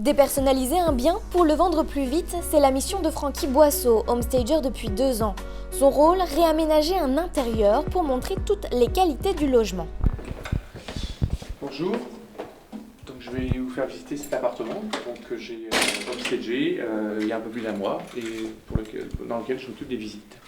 Dépersonnaliser un bien pour le vendre plus vite, c'est la mission de Francky Boisseau, homestager depuis 2 ans. Son rôle, réaménager un intérieur pour montrer toutes les qualités du logement. Bonjour, donc je vais vous faire visiter cet appartement que j'ai homestagé il y a un peu plus d'1 mois et dans lequel je m'occupe des visites.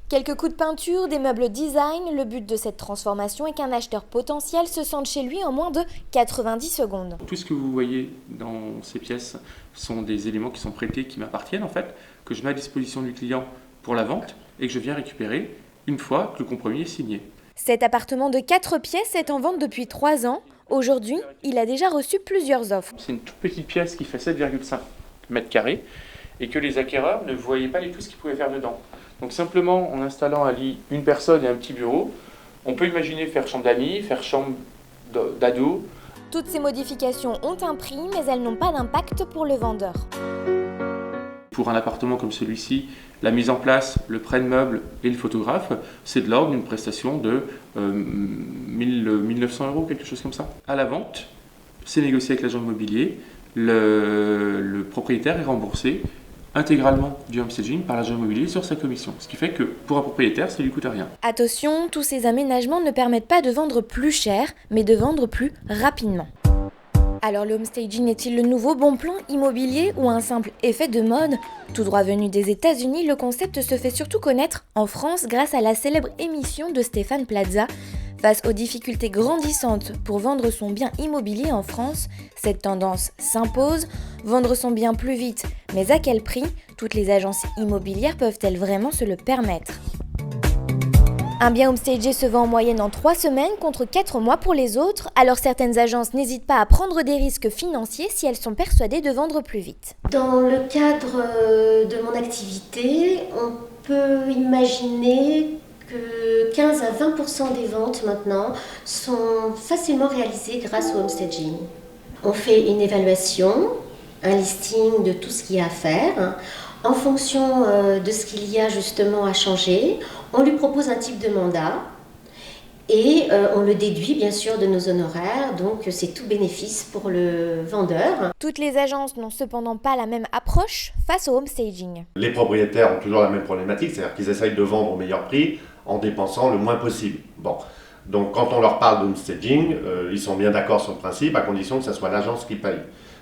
Quelques coups de peinture, des meubles design, le but de cette transformation est qu'un acheteur potentiel se sente chez lui en moins de 90 secondes. Tout ce que vous voyez dans ces pièces sont des éléments qui sont prêtés, qui m'appartiennent en fait, que je mets à disposition du client pour la vente et que je viens récupérer une fois que le compromis est signé. Cet appartement de 4 pièces est en vente depuis 3 ans. Aujourd'hui, il a déjà reçu plusieurs offres. C'est une toute petite pièce qui fait 7,5 mètres carrés et que les acquéreurs ne voyaient pas du tout ce qu'ils pouvaient faire dedans. Donc simplement en installant un lit, une personne et un petit bureau, on peut imaginer faire chambre d'amis, faire chambre d'ado. Toutes ces modifications ont un prix, mais elles n'ont pas d'impact pour le vendeur. Pour un appartement comme celui-ci, la mise en place, le prêt de meubles et le photographe, c'est de l'ordre d'une prestation de 1900 €, quelque chose comme ça. À la vente, c'est négocié avec l'agent immobilier, le propriétaire est remboursé intégralement du homestaging par l'agent immobilier sur sa commission. Ce qui fait que pour un propriétaire, ça ne lui coûte rien. Attention, tous ces aménagements ne permettent pas de vendre plus cher, mais de vendre plus rapidement. Alors le homestaging est-il le nouveau bon plan immobilier ou un simple effet de mode ? Tout droit venu des États-Unis, le concept se fait surtout connaître en France grâce à la célèbre émission de Stéphane Plaza. Face aux difficultés grandissantes pour vendre son bien immobilier en France, cette tendance s'impose. Vendre son bien plus vite, mais à quel prix ? Toutes les agences immobilières peuvent-elles vraiment se le permettre ? Un bien homestagé se vend en moyenne en 3 semaines contre 4 mois pour les autres, alors certaines agences n'hésitent pas à prendre des risques financiers si elles sont persuadées de vendre plus vite. Dans le cadre de mon activité, on peut imaginer que 15 à 20% des ventes maintenant sont facilement réalisées grâce au homestaging. On fait une évaluation, un listing de tout ce qu'il y a à faire. En fonction de ce qu'il y a justement à changer, on lui propose un type de mandat et on le déduit bien sûr de nos honoraires, donc c'est tout bénéfice pour le vendeur. Toutes les agences n'ont cependant pas la même approche face au homestaging. Les propriétaires ont toujours la même problématique, c'est-à-dire qu'ils essayent de vendre au meilleur prix en dépensant le moins possible. Bon. Donc quand on leur parle d'homestaging, ils sont bien d'accord sur le principe, à condition que ce soit l'agence qui paye.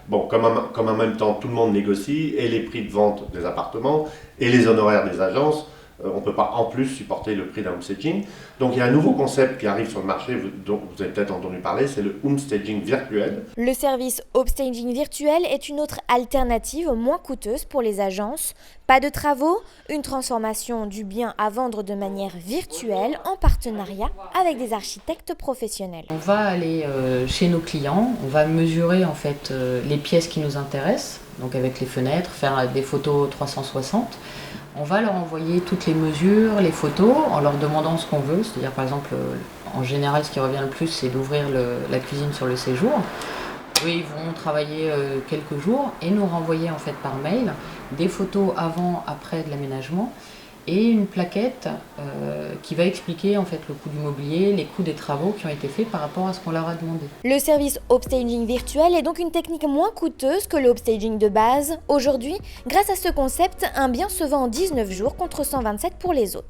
Bon, comme en même temps tout le monde négocie, et les prix de vente des appartements, et les honoraires des agences, on ne peut pas en plus supporter le prix d'un homestaging. Donc il y a un nouveau concept qui arrive sur le marché, dont vous avez peut-être entendu parler, c'est le homestaging virtuel. Le service homestaging virtuel est une autre alternative moins coûteuse pour les agences. Pas de travaux, une transformation du bien à vendre de manière virtuelle en partenariat avec des architectes professionnels. On va aller chez nos clients, on va mesurer en fait les pièces qui nous intéressent, donc avec les fenêtres, faire des photos 360. On va leur envoyer toutes les mesures, les photos, en leur demandant ce qu'on veut. C'est-à-dire, par exemple, en général, ce qui revient le plus, c'est d'ouvrir la cuisine sur le séjour. Eux, ils vont travailler quelques jours et nous renvoyer en fait par mail des photos avant, après de l'aménagement et une plaquette qui va expliquer en fait le coût du mobilier, les coûts des travaux qui ont été faits par rapport à ce qu'on leur a demandé. Le service homestaging virtuel est donc une technique moins coûteuse que le homestaging de base. Aujourd'hui, grâce à ce concept, un bien se vend en 19 jours contre 127 pour les autres.